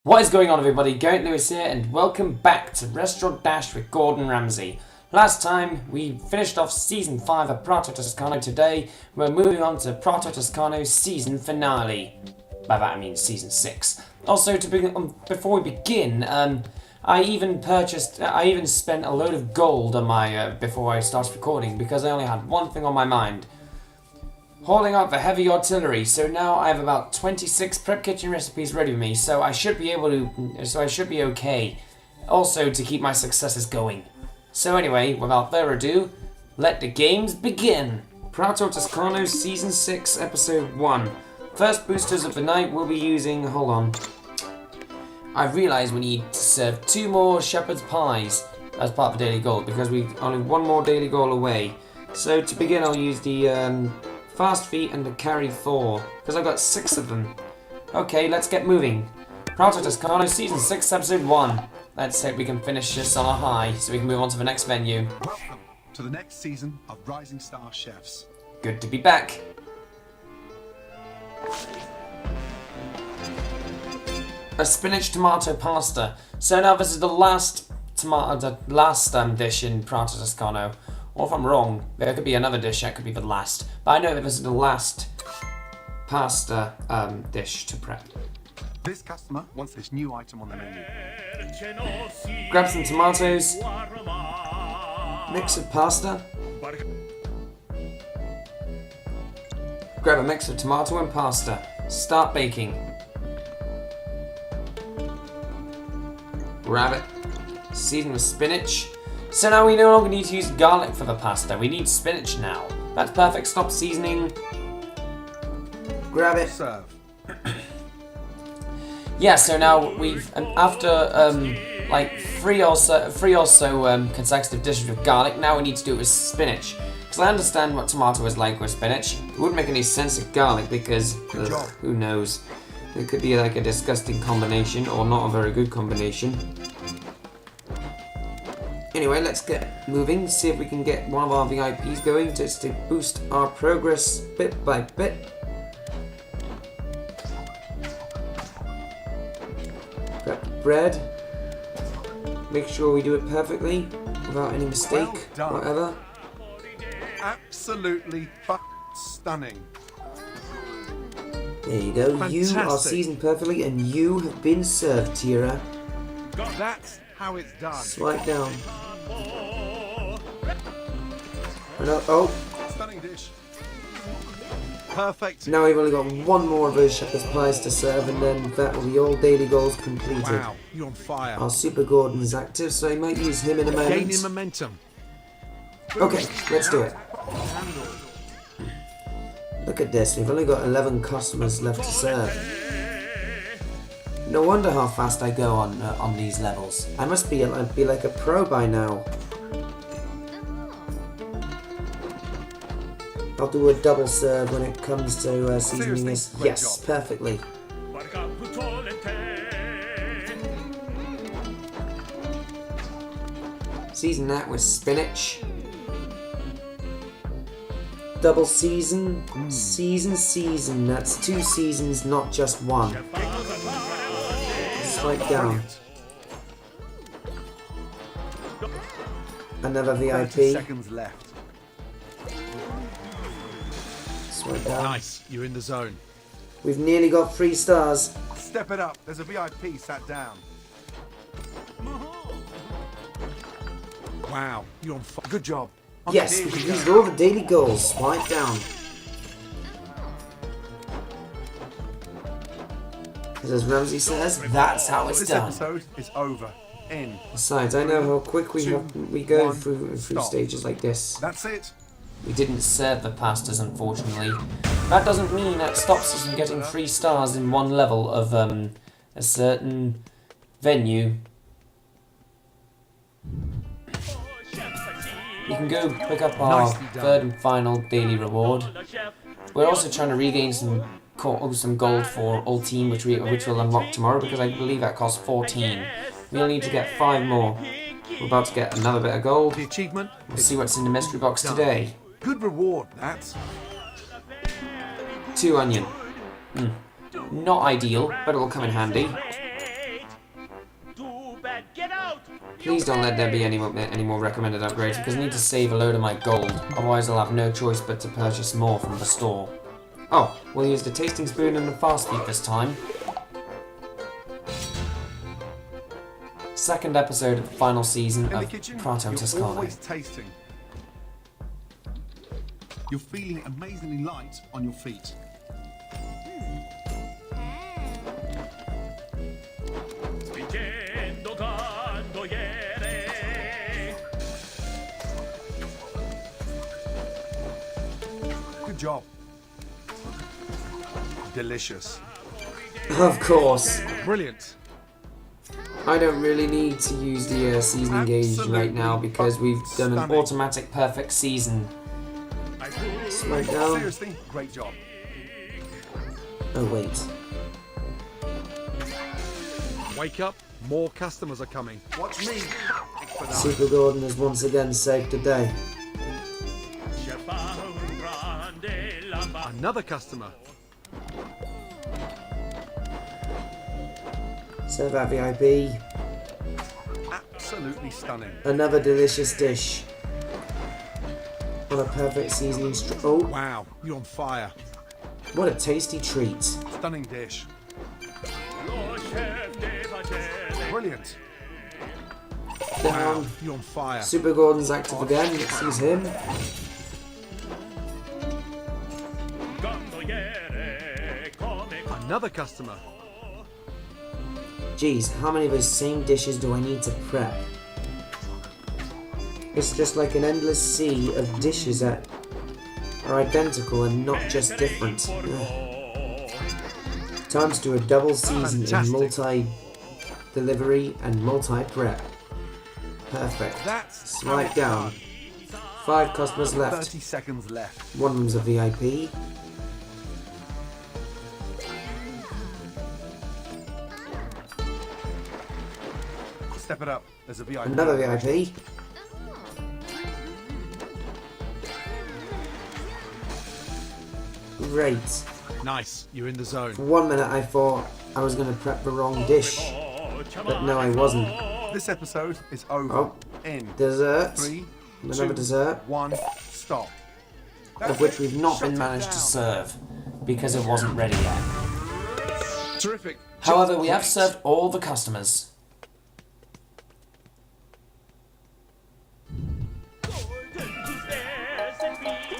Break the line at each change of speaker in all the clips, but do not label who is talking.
What is going on, everybody? Garrett Lewis here, and welcome back to Restaurant Dash with Gordon Ramsay. Last time we finished off Season 5 of Prato, Toscano. Today we're moving on to Prato, Toscano's season finale. By that I mean Season 6. Also, before we begin, I even spent a load of gold on my before I started recording because I only had one thing on my mind. Hauling out the heavy artillery, so now I have about 26 prep kitchen recipes ready with me, so I should be okay. Also to keep my successes going. So anyway, without further ado, let the games begin! Prato Toscano Season 6, Episode 1. First boosters of the night we'll be using, hold on. I realised we need to serve 2 more shepherd's pies as part of the daily goal, because we've only 1 more daily goal away. So to begin I'll use the fast feet and the carry 4, because I've got 6 of them. Okay, let's get moving. Prato Toscano Season 6, Episode 1. Let's hope we can finish this on a high, so we can move on to the next venue.
Welcome to the next season of Rising Star Chefs.
Good to be back. A spinach tomato pasta. So now this is the last dish in Prato Toscano. Or if I'm wrong, there could be another dish that could be the last. But I know that this is the last pasta dish to prep.
This customer wants this new item on the menu.
Grab some tomatoes. Mix of pasta. Grab a mix of tomato and pasta. Start baking. Grab it. Season with spinach. So now we no longer need to use garlic for the pasta, we need spinach now. That's perfect, stop seasoning. Grab it.
Serve.
Yeah, so now we've, after like three or so consecutive dishes with garlic, now we need to do it with spinach. Because I understand what tomato is like with spinach. It wouldn't make any sense with garlic because, who knows. It could be like a disgusting combination or not a very good combination. Anyway, let's get moving, see if we can get one of our VIPs going just to boost our progress bit by bit. Prep the bread. Make sure we do it perfectly, without any mistake,
well
whatever.
Absolutely stunning.
There you go,
Fantastic.
You are seasoned perfectly and you have been served, Tira.
That's how it's done.
Swipe down. Oh,
Stunning dish. Perfect.
now we've only got 1 more of those shepherd's pies to serve, and then that will be all daily goals completed.
Wow, you're on fire.
Our Super Gordon is active, so I might use him in a moment.
Gaining momentum.
Okay, let's do it. Look at this, we've only got 11 customers left to serve. No wonder how fast I go on these levels. I must be like a pro by now. I'll do a double serve when it comes to seasoning this. Yes, perfectly. Season that with spinach. Double season. Season. That's 2 seasons, not just 1. Swipe down. Another
30
VIP.
seconds left.
Swipe down.
Nice, you're in the zone.
We've nearly got 3 stars.
Step it up. There's a VIP sat down. Wow, you're on fire. Good job.
Yes, we can use all the daily goals. Swipe down. Because as Ramsay says, that's how it's
This
done.
episode is over. In.
Besides, I know how quick we go
1,
through
stop.
stages like this.
That's it.
We didn't serve the pastas, unfortunately. That doesn't mean that stops us from getting 3 stars in 1 level of a certain venue. We can go pick up our
Nicely done.
3rd and final daily reward. We're also trying to regain some gold for all team, which will unlock tomorrow, because I believe that costs 14. We'll need to get 5 more. We're about to get another bit of gold.
The achievement.
We'll see what's in the mystery box today.
Good reward, that's.
2 onion. Not ideal, but it'll come in handy. Please don't let there be any more recommended upgrades because I need to save a load of my gold. Otherwise I'll have no choice but to purchase more from the store. Oh, we'll use the tasting spoon and the fast feed this time. Second episode of the final season
In the
of
kitchen,
Prato,
you're
Toscano.
always tasting. You're feeling amazingly light on your feet. Good job. Delicious.
Of course.
Brilliant.
I don't really need to use the seasoning gauge right now because we've done an
Stunning.
automatic perfect season. Slow down.
Seriously, great job.
Oh wait.
Wake up, more customers are coming.
Watch me. Expedite.
Super Gordon has once again saved the day.
Another customer.
Serve that VIP.
Absolutely stunning.
Another delicious dish. On a perfect seasoning oh,
Wow, you're on fire.
what a tasty treat.
Stunning dish. Brilliant.
Down.
You're on fire.
Super Gordon's active again. Let's use him.
Another customer.
Jeez, how many of those same dishes do I need to prep? It's just like an endless sea of dishes that are identical and not just different. Ugh. Time to do a double season in
Fantastic.
multi-delivery and multi-prep. Perfect.
That's
Swipe down. 5 customers left.
30 seconds left.
One of them's a VIP.
Step it up. There's a VIP.
Another VIP. Great.
Nice, you're in the zone.
For 1 minute I thought I was going to prep the wrong dish, but no I wasn't.
This episode is over.
Oh.
In
Dessert.
3,
Another
2,
dessert.
1, stop.
Of which we've not
Shut
been
it
managed to
down.
serve because it wasn't ready yet.
Terrific.
However,
Just
we have
great.
served all the customers.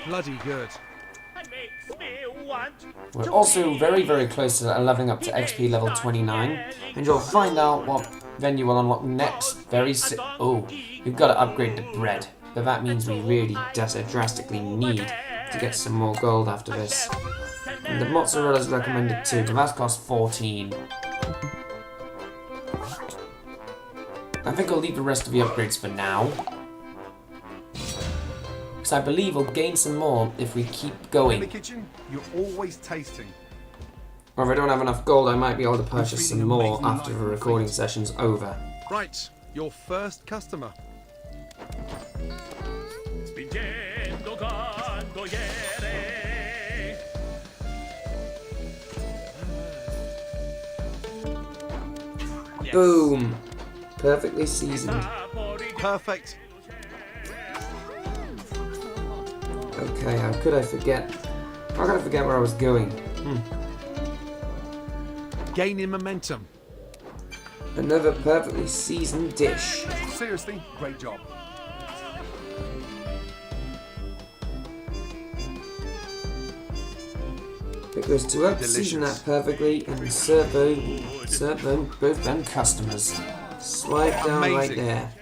Bloody good.
We're also very, very close to leveling up to XP level 29, and you'll find out what venue will unlock next very soon. Oh, we've got to upgrade the bread, but that means we really drastically need to get some more gold after this. And the mozzarella's recommended too, but that costs 14. I think I'll leave the rest of the upgrades for now, because I believe we'll gain some more if we keep
In the
going.
kitchen, you're always tasting.
Or if I don't have enough gold, I might be able to purchase some
feeling
more
amazing
after
life
the
on
recording
feet.
session's over.
Right, your first customer. Yes.
Boom! Perfectly seasoned.
Perfect.
Okay, how could I forget? How could I forget where I was going?
Gaining momentum.
Another perfectly seasoned dish.
Seriously, great job.
Pick those two up, season that
Delicious.
perfectly, and serve them, both them customers. Swipe down right
Amazing.
there.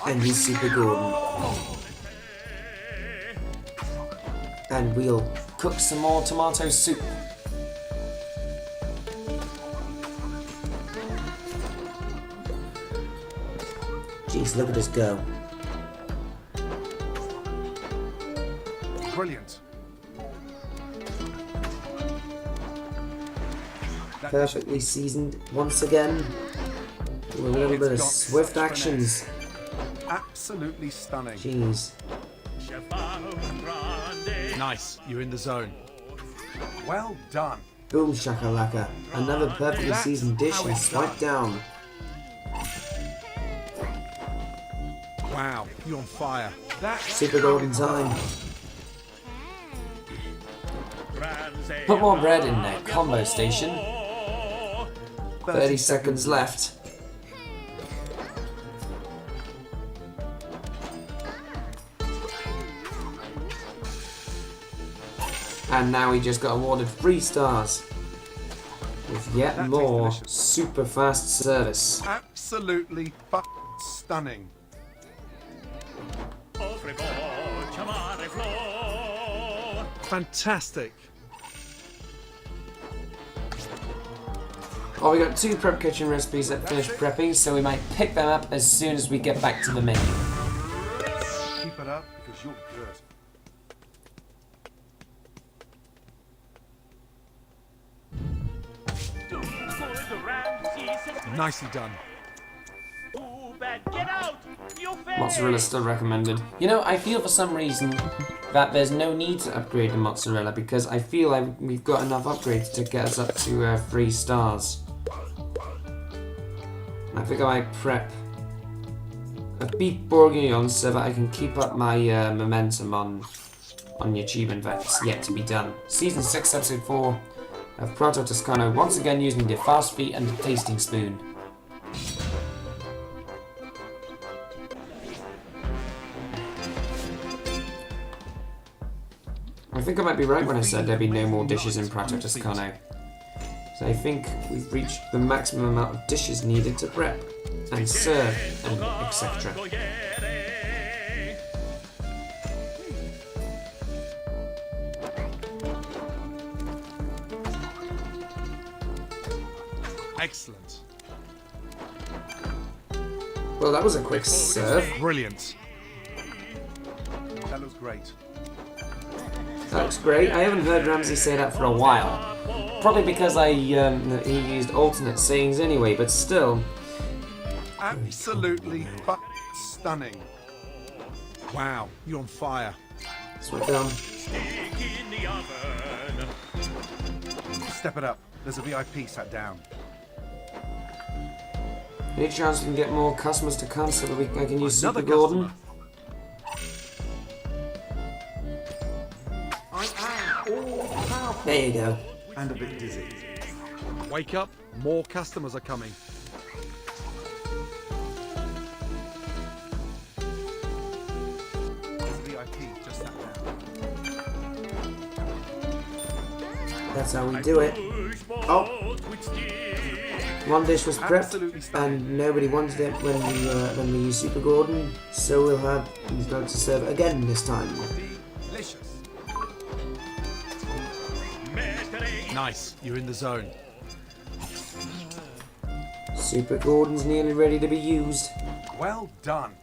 And he's Super Gordon. And we'll cook some more tomato soup. Jeez, look at us go.
Brilliant. That
Perfectly seasoned once again. With a little
It's
bit of
got
swift
such
actions.
absolutely stunning.
Jeez.
Nice, you're in the zone.
Well done.
Boom shakalaka. Another perfectly seasoned dish and swipe down.
Wow, you're on fire.
Super golden time. Put more bread in there, combo station. 30 seconds left. And now he just got awarded 3 stars. With yet
That
more
tastes delicious.
super fast service.
Absolutely stunning. Fantastic.
Oh, we got 2 prep kitchen recipes that finished prepping, so we might pick them up as soon as we get back to the menu.
Keep it up because you're good.
Nicely done.
Get out! You failed!
Mozzarella still recommended. You know, I feel for some reason that there's no need to upgrade the mozzarella because I feel like we've got enough upgrades to get us up to 3 stars. I think I might prep a beef bourguignon so that I can keep up my momentum on the achievement that's yet to be done. Season 6, Episode 4 of Prato, Toscano, once again using the fast feet and the tasting spoon. I think I might be right when I said there'd be no more dishes in Prato, Toscano. So I think we've reached the maximum amount of dishes needed to prep and serve and etc.
Excellent.
Well, that was a quick serve.
Brilliant.
That looks great.
That looks great. I haven't heard Ramsay say that for a while. Probably because he used alternate sayings anyway, but still.
Absolutely stunning. Wow, you're on fire.
Swipe down.
Step it up. There's a VIP sat down.
Any chance we can get more customers to come so that I can use
Another
Super Gordon? There you go.
And a bit dizzy.
Wake up, more customers are coming.
There's a VIP just sat down.
That's how we do it. Oh! One dish was
Absolutely
prepped
stunning.
and nobody wanted it when we use Super Gordon, so we'll go to serve it again this time.
Delicious.
Nice, you're in the zone.
Super Gordon's nearly ready to be used.
Well done.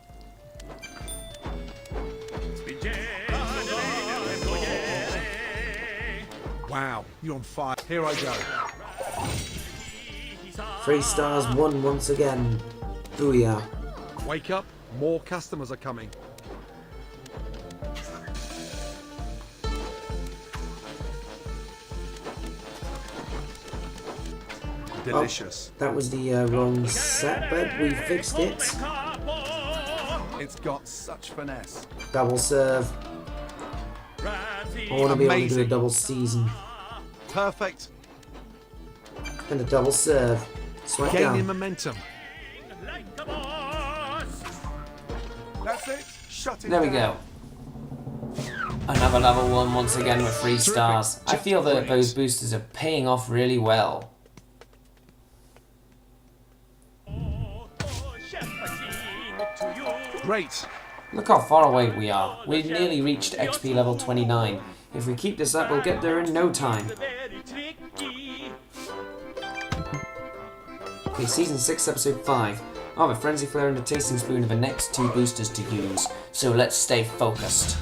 Wow, you're on fire. Here I go.
3 stars won once again. Booyah.
Wake up, more customers are coming.
Delicious.
That was the wrong set, but we fixed it.
It's got such finesse.
Double serve. I want to be able to do a
Amazing.
double season.
Perfect.
And a double serve. Swipe
Gaining
down.
momentum.
That's it. Shut it
There we
down.
go. Another level 1 once again with 3 stars. I feel that those boosters are paying off really well.
Great.
Look how far away we are. We've nearly reached XP level 29. If we keep this up, we'll get there in no time. Okay, Season 6, Episode 5. I have a Frenzy Flare and a Tasting Spoon are the next 2 boosters to use, so let's stay focused.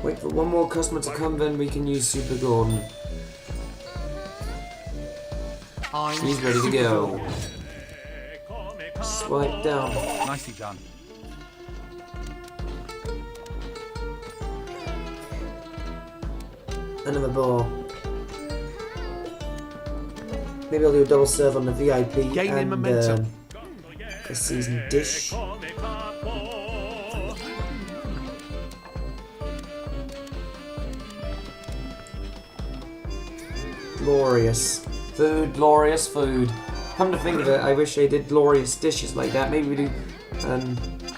Wait for one more customer to come, then we can use Super Gordon. He's ready to go. Swipe down.
Nicely done.
Another ball. Maybe I'll do a double serve on the VIP
Gaining
and
momentum.
the seasoned dish. Glorious. Food, glorious food. Come to think of it, I wish they did glorious dishes like that. Maybe we do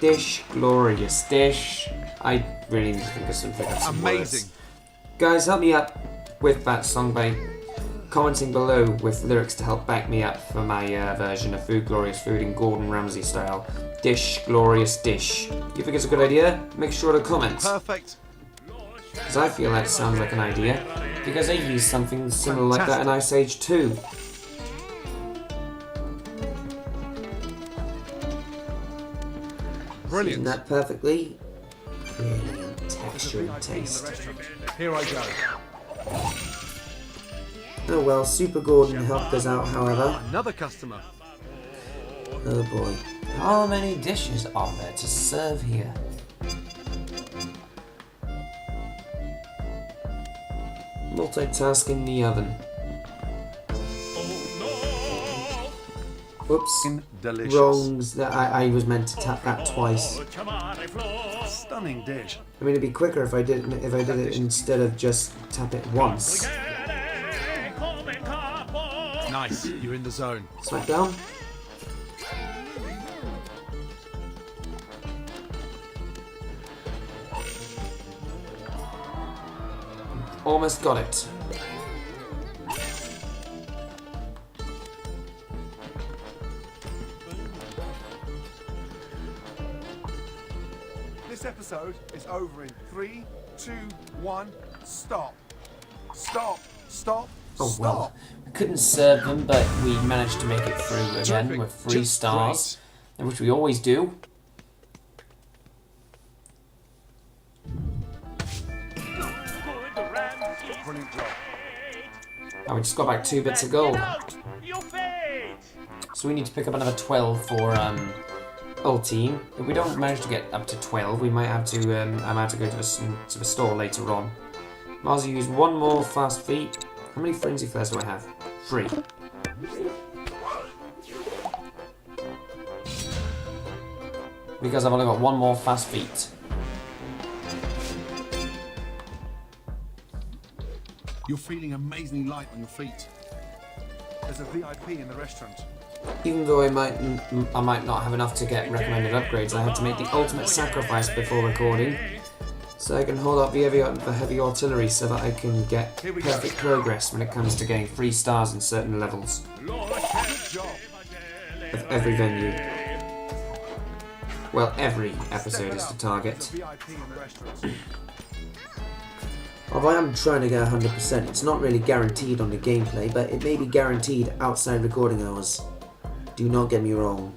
dish, glorious dish. I really need to think of some
Amazing.
words. Guys, help me up with that song by commenting below with lyrics to help back me up for my version of Food Glorious Food in Gordon Ramsay style. Dish, glorious dish. You think it's a good idea? Make sure to comment.
Perfect.
Because I feel that sounds like an idea. Because I used something similar like that in Ice Age 2.
Brilliant.
Season that perfectly. Brilliant texture and taste.
Here I go.
Oh well, Super Gordon helped us out, however.
Another customer.
Oh boy. How many dishes are there to serve here? Multitask in the oven. Whoops.
Delicious.
Wrongs. I was meant to tap that twice.
Stunning dish.
I mean, it'd be quicker if I did it instead of just tap it once.
Nice. You're in the zone.
Smack down. Almost got it.
This episode is over in 3, 2, 1, stop. Stop. Stop.
Oh
Stop.
well, we couldn't serve them, but we managed to make it through again
Terrific.
with 3
Just
stars, which we always do.
Brilliant job.
And we just got back 2 bits of gold. So we need to pick up another 12 for old team. If we don't manage to get up to 12, we might have to. I might have to go to the store later on. Might as well use 1 more fast feet. How many frenzy flares do I have? 3. Because I've only got 1 more fast feet.
You're feeling amazingly light on your feet. There's a VIP in the restaurant.
Even though I might not have enough to get recommended upgrades, I had to make the ultimate sacrifice before recording, so I can hold up the heavy artillery so that I can get perfect progress when it comes to getting 3 stars in certain levels
Good job.
of every venue. Well, every episode is the target.
There's a VIP in the restaurant.
Although I am trying to get 100%, it's not really guaranteed on the gameplay, but it may be guaranteed outside recording hours. Do not get me wrong.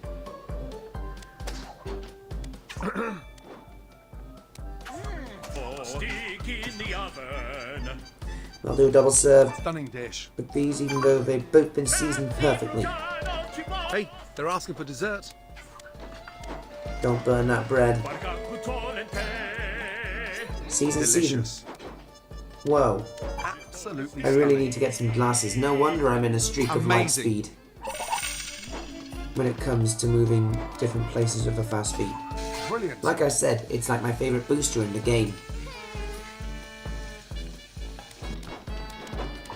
I'll do a double serve
Stunning dish.
with these, even though they've both been seasoned perfectly.
Hey, they're asking for dessert.
Don't burn that bread. Season.
Delicious.
Whoa,
Absolutely
I really
stunning.
need to get some glasses. No wonder I'm in a streak of light
Amazing.
speed when it comes to moving different places with a fast feet.
Brilliant.
Like I said, it's like my favourite booster in the game.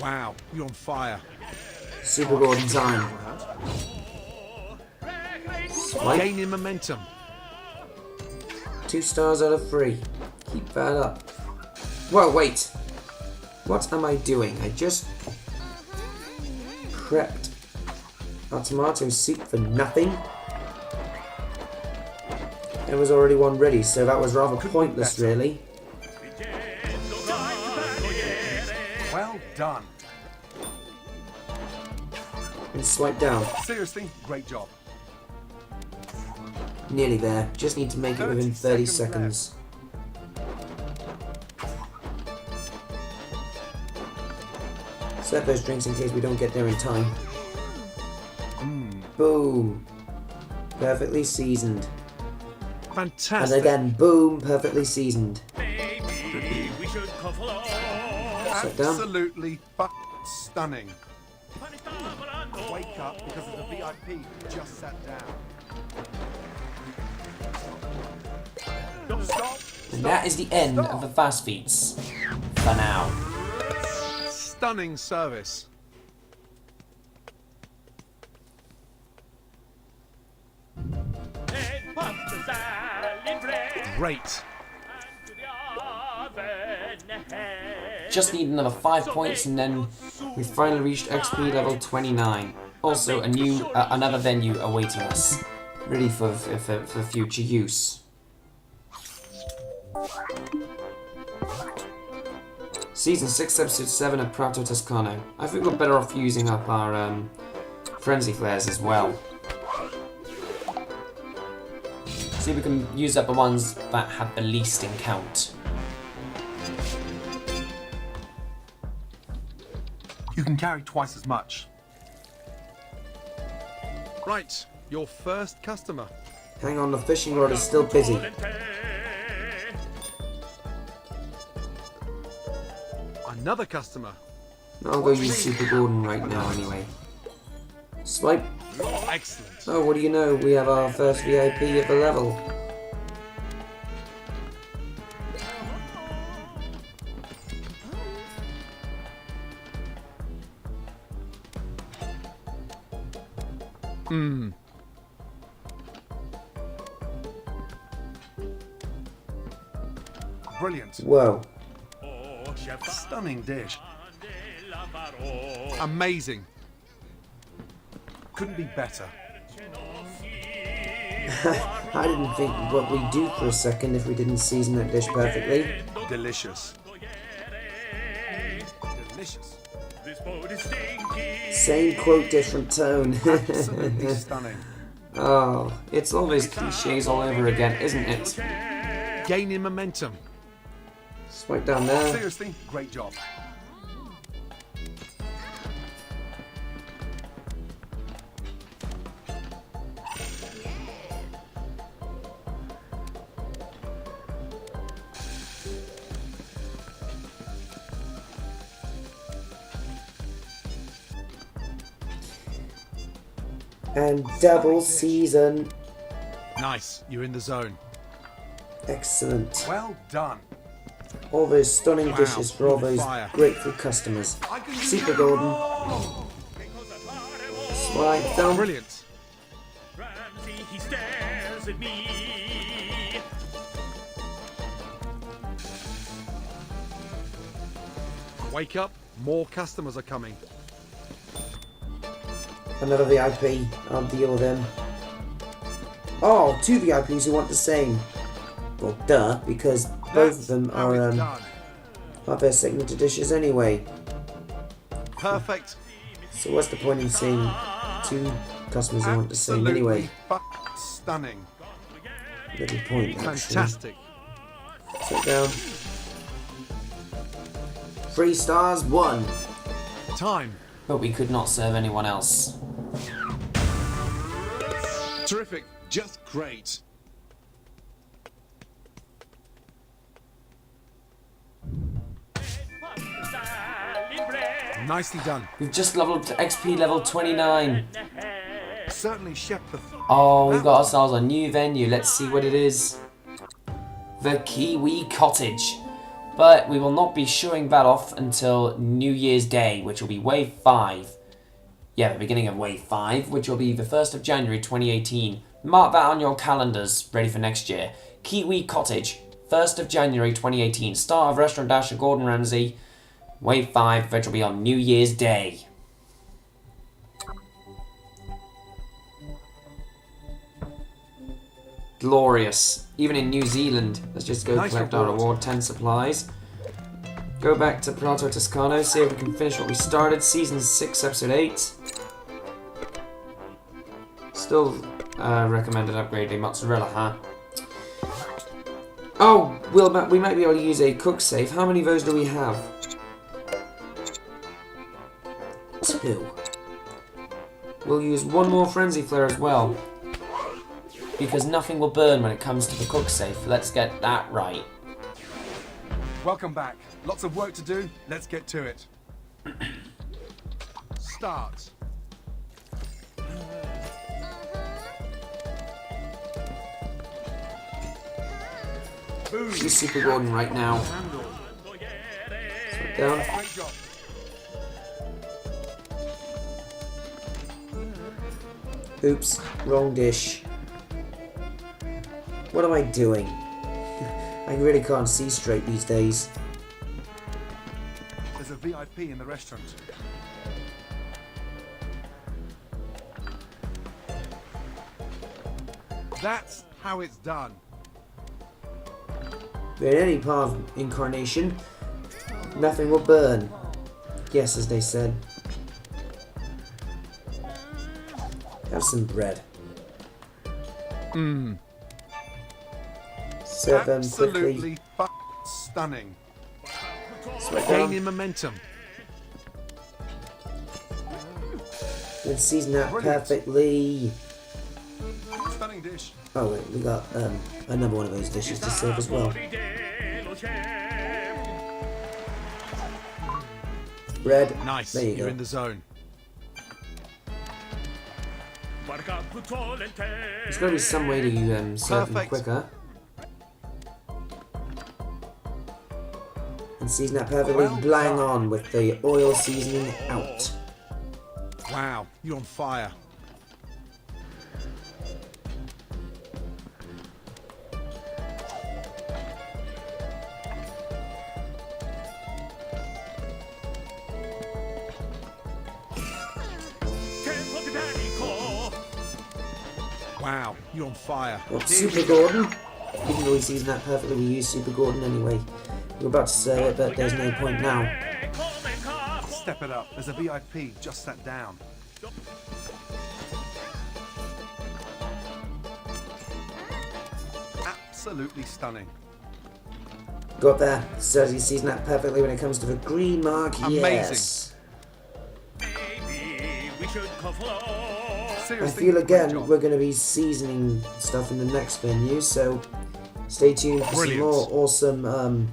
Wow, you're on fire.
Super Gordon time. Swipe.
Gaining momentum.
2 stars out of 3. Keep that up. Whoa, wait. What am I doing? I just prepped our tomato soup for nothing. There was already one ready, so that was rather pointless, really.
Well done.
And swipe down.
Seriously, great job.
Nearly there. Just need to make it within 30 seconds. Set those drinks in case we don't get there in time. Boom. Perfectly seasoned. And
Fantastic.
again, boom, perfectly seasoned. Sit down.
Absolutely stunning. Wake up because of the VIP just sat down. Stop.
And that is the end of the fast feeds. For now.
Stunning service. Great.
Just need another 5 points and then we finally reached XP level 29. Also a new, another venue awaiting us. Ready for future use. Season 6, Episode 7 of Prato, Toscano. I think we're better off using up our frenzy flares as well. See if we can use up the ones that have the least in count.
You can carry twice as much.
Right, your first customer.
Hang on, the fishing rod is still busy.
Another customer.
I'll go use Super Gordon right now anyway. Swipe.
Excellent.
Oh, what do you know? We have our first VIP of the level.
Brilliant.
Whoa.
Stunning dish.
Amazing.
Couldn't be better.
I didn't think what we'd do for a second if we didn't season that dish perfectly.
Delicious. Delicious.
Same quote, different tone.
Absolutely stunning.
Oh, it's all those cliches all over again, isn't it?
Gaining momentum.
Swipe down there.
Seriously, great job.
And double season.
Nice, you're in the zone.
Excellent.
Well done.
All those stunning
Wow,
dishes for all those
fire.
grateful customers. Super Golden. Swipe down.
Brilliant.
Ramsay, he stares at me.
Wake up, more customers are coming.
Another VIP. I'll deal with him. Oh, two VIPs who want the same. Well, duh, because both of them
How it's
are
done.
their signature dishes anyway.
Perfect.
So what's the point in saying two customers who want the same anyway?
Absolutely stunning.
Little point, actually.
Fantastic.
Sit down. 3 stars, 1.
Time.
But we could not serve anyone else.
Terrific. Just great. Nicely done.
We've just leveled to XP level 29.
Certainly, Chef.
Oh, we've got ourselves a new venue. Let's see what it is. The Kiwi Cottage. But we will not be showing that off until New Year's Day, which will be Wave 5. Yeah, the beginning of Wave 5, which will be the 1st of January 2018. Mark that on your calendars, ready for next year. Kiwi Cottage, 1st of January 2018. Start of Restaurant Dash at Gordon Ramsay. Wave 5, which will be on New Year's Day. Glorious. Even in New Zealand. Let's just go
Nice
collect our
reward.
reward, 10 supplies. Go back to Prato, Toscano, see if we can finish what we started. Season 6, Episode 8. Still recommended upgrading mozzarella, huh? Oh, we might be able to use a cook save. How many of those do we have? 2. we'll use one more frenzy flare as well. Because nothing will burn when it comes to the cook safe. Let's get that right.
Welcome back. Lots of work to do. Let's get to it.
Start.
Use Super Gordon right now. Swap down.
Great job.
Oops, wrong dish. What am I doing? I really can't see straight these days.
There's a VIP in the restaurant.
That's how it's done.
In any part of incarnation, nothing will burn. Yes, as they said. Have some bread.
Mmm.
Serve them quickly.
Absolutely stunning.
Sweat down.
Gaining momentum.
Then season that
Brilliant.
perfectly.
Stunning dish.
Oh wait, we got another one of those dishes to serve as well. Bread.
Nice.
There you
You're
go.
in the zone.
There's got to be some way to serve them
Perfect.
quicker. And season that perfectly.
Well
Blang
done.
on with the oil seasoning out.
Wow, you're on fire. Wow, you're on fire.
Got Super Gordon. Even though we season that perfectly, we use Super Gordon anyway. We were about to serve it, but there's no point now.
Step it up. There's a VIP just sat down. Absolutely stunning.
Got there. Says he seasoned that perfectly when it comes to the green mark.
Amazing.
Yes. I
Seriously,
feel
great
again
job.
we're going to be seasoning stuff in the next venue, so stay tuned for
Brilliant.
some more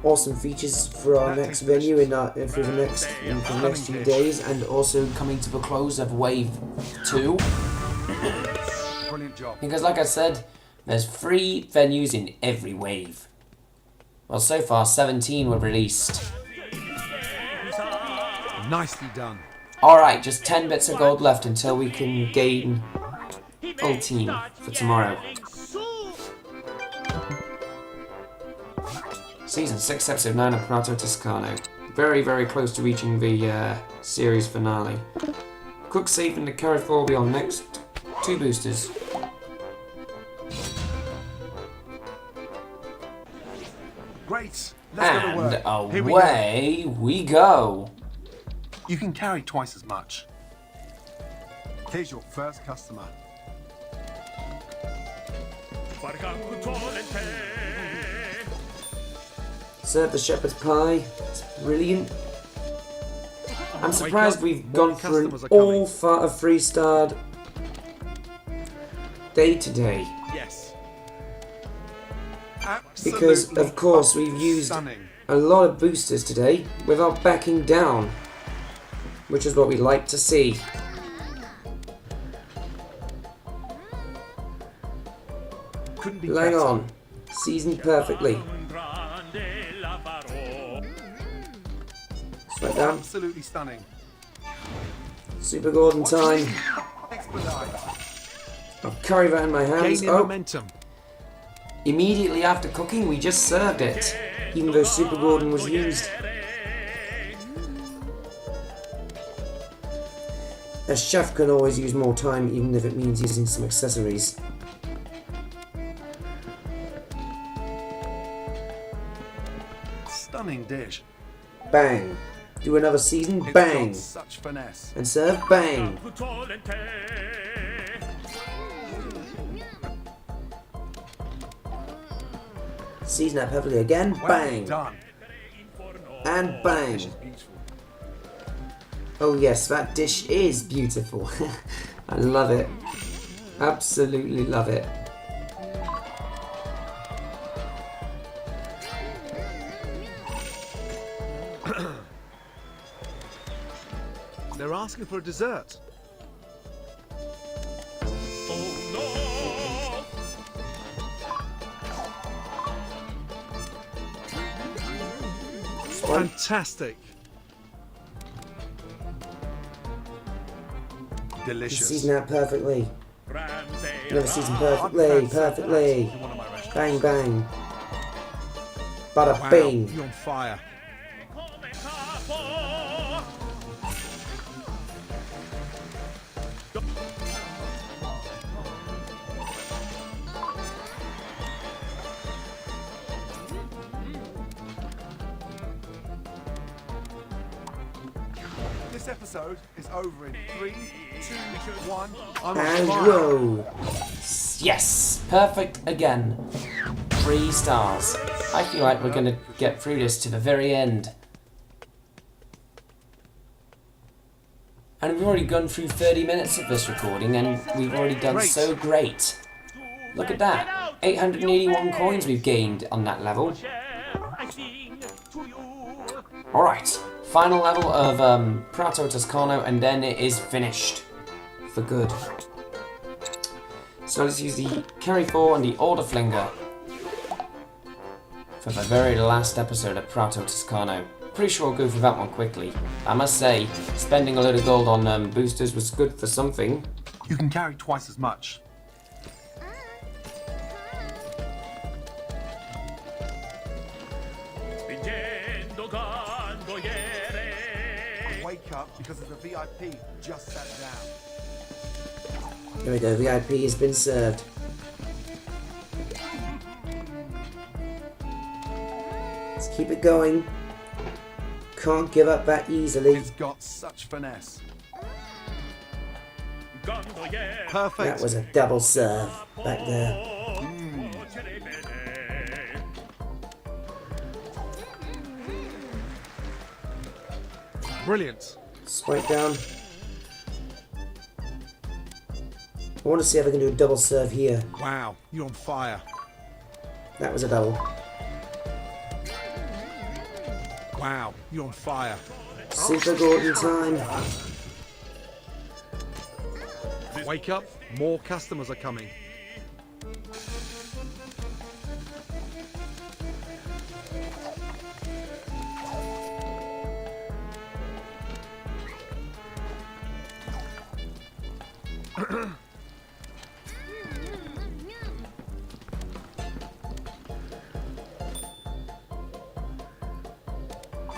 awesome features for our
That
next
tastes
venue
delicious.
for the next few
Stunning
days, and also coming to the close of Wave 2.
Brilliant job.
Because like I said, there's 3 venues in every wave. Well, so far 17 were released.
Nicely done.
Alright, just 10 bits of gold left until we can gain full team for tomorrow. Season 6, Episode 9 of Prato, Toscano. Very, very close to reaching the series finale. Cook safe and the carry forward will be on next 2 boosters.
Great. Let's go to work.
And
Here we
away we go.
You can carry twice as much. Here's your first customer.
Serve the shepherd's pie. It's brilliant. I'm surprised
up,
we've
more
gone for an
customers are coming.
all a 3-starred day today.
Yes.
Because,
Absolutely
of course, we've used
stunning.
a lot of boosters today without backing down, which is what we like to see.
Couldn't be
Hang
better.
on. Seasoned perfectly. Sweat down.
Absolutely stunning.
Super Gordon time.
Expedite.
I'll carry that in my hands.
Gaining
Oh,
momentum.
immediately after cooking, we just served it, even though Super Gordon was used. A chef can always use more time, even if it means using some accessories.
Stunning dish.
Bang. Do another season.
It's
Bang.
got such finesse.
And serve. Bang. Season that perfectly again.
Well
Bang.
done.
And bang.
This is beautiful.
Oh yes, that dish is beautiful. I love it. Absolutely love it.
They're asking for a dessert.
Oh no!
Fantastic.
You
Delicious.
season that perfectly.
Ramsay,
You got to season perfectly, perfectly.
One of my restaurants.
Bang, bang. Bada
Wow,
bing.
you're on fire.
come capo.
This episode is over in 3, 2, 1. I'm on
And
fire.
whoa. Yes, perfect again. 3 stars. I feel like we're going to get through this to the very end. And we've already gone through 30 minutes of this recording and we've already done so great. Look at that. 881 coins we've gained on that level.
I sing to you.
Alright, final level of Prato, Toscano, and then it is finished. For good. So let's use the carry 4 and the order flinger for the very last episode of Prato, Toscano. Pretty sure I'll go through that one quickly. I must say, spending a load of gold on boosters was good for something.
You can carry twice as much.
Spingendo candeliere.
Wake up because of the VIP just sat down.
Here we go, VIP has been served. Let's keep it going. Can't give up that easily.
It's got such finesse.
Gondoliere.
Perfect.
That was a double serve back there.
Brilliant.
Swipe down. I want to see if I can do a double serve here.
Wow, you're on fire.
That was a double.
Wow, you're on fire.
Super Gordon time.
Wake up, more customers are coming.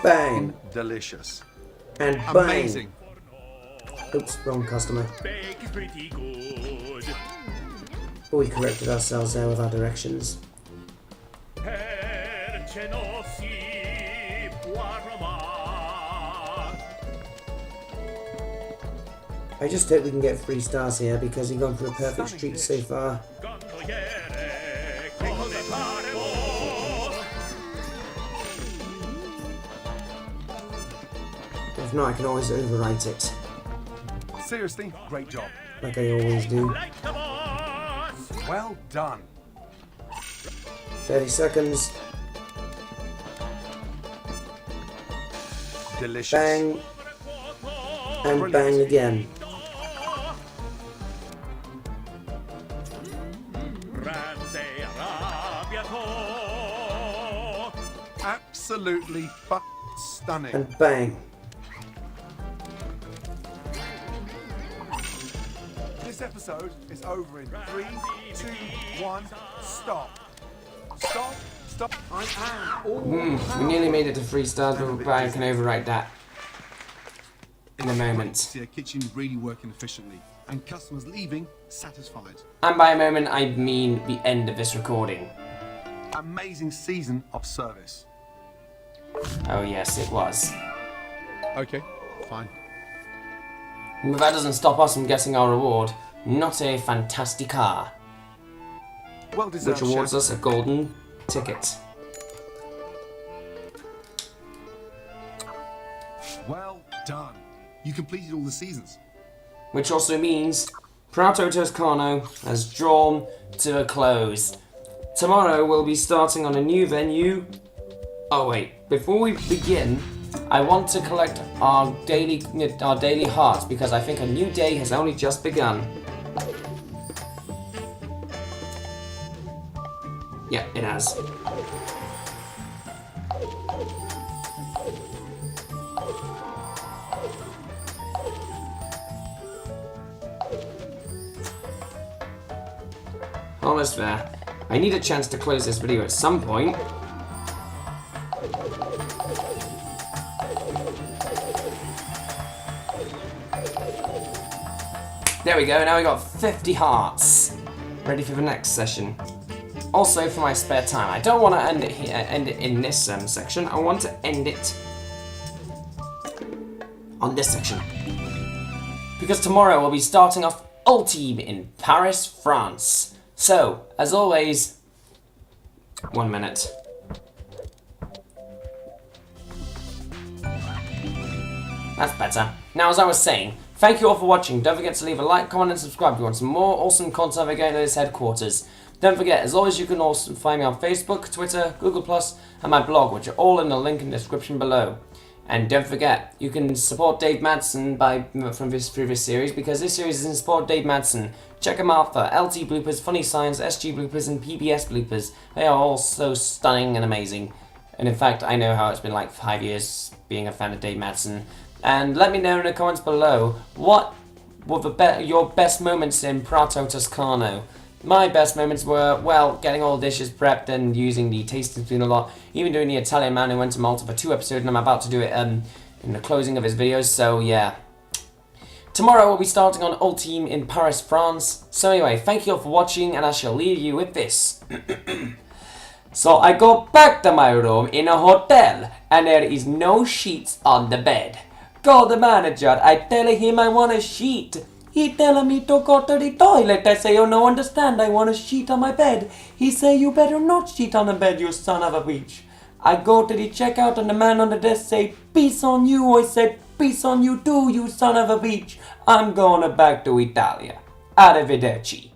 Bang.
Delicious.
And bang.
Amazing.
Oops, wrong customer.
Bake is pretty good.
But we corrected ourselves there with our directions.
Perce non si può armar.
I just hope we can get 3 stars here because we've gone through a perfect streak so far.
Gondoliere, come faremo?
If not, I can always overwrite it,
Seriously, great job.
like I always do.
Like the boss.
Well done.
30 seconds.
Delicious.
Bang. And bang again.
Ramsay arrabbiato.
Absolutely stunning.
And bang.
This episode is over in 3, 2, 1. Stop. Stop. Stop. I am.
We nearly made it to 3 stars, but I can overwrite that in a
Great to
moment.
see a kitchen really working efficiently and customers leaving satisfied.
And by a moment, I mean the end of this recording.
Amazing season of service.
Oh yes, it was.
Okay, fine.
But that doesn't stop us from getting our reward. Not a Fantastica,
Well deserved.
which awards
chef.
us a golden ticket.
Well done. You completed all the seasons.
Which also means Prato Toscano has drawn to a close. Tomorrow we'll be starting on a new venue. Oh wait, before we begin, I want to collect our daily hearts because I think a new day has only just begun. Yeah, it has. Almost there. I need a chance to close this video at some point. There we go, now we got 50 hearts. Ready for the next session. Also, for my spare time, I don't want to end it here, end it in this section. I want to end it on this section. Because tomorrow we'll be starting off Ultime in Paris, France. So, as always, 1 minute. That's better. Now, as I was saying, thank you all for watching. Don't forget to leave a like, comment, and subscribe if you want some more awesome content by going to this headquarters. Don't forget, as always, you can also find me on Facebook, Twitter, Google+, and my blog, which are all in the link in the description below. And don't forget, you can support Dave Madsen from this previous series, because this series is in support of Dave Madsen. Check him out for LT bloopers, funny science, SG bloopers, and PBS bloopers. They are all so stunning and amazing. And in fact, I know how it's been like 5 years being a fan of Dave Madsen. And let me know in the comments below, what were your best moments in Prato Toscano? My best moments were, well, getting all the dishes prepped and using the tasting spoon a lot. Even doing the Italian man who went to Malta for 2 episodes, and I'm about to do it in the closing of his videos, so yeah. Tomorrow we'll be starting on Ultime in Paris, France. So anyway, thank you all for watching, and I shall leave you with this. So I go back to my room in a hotel, and there is no sheets on the bed. Call the manager, I tell him I want a sheet. He tell me to go to the toilet. I say, oh no, understand, I want a sheet on my bed. He say, you better not sheet on the bed, you son of a bitch. I go to the checkout and the man on the desk say, peace on you. I said, peace on you too, you son of a bitch. I'm going back to Italia. Arrivederci.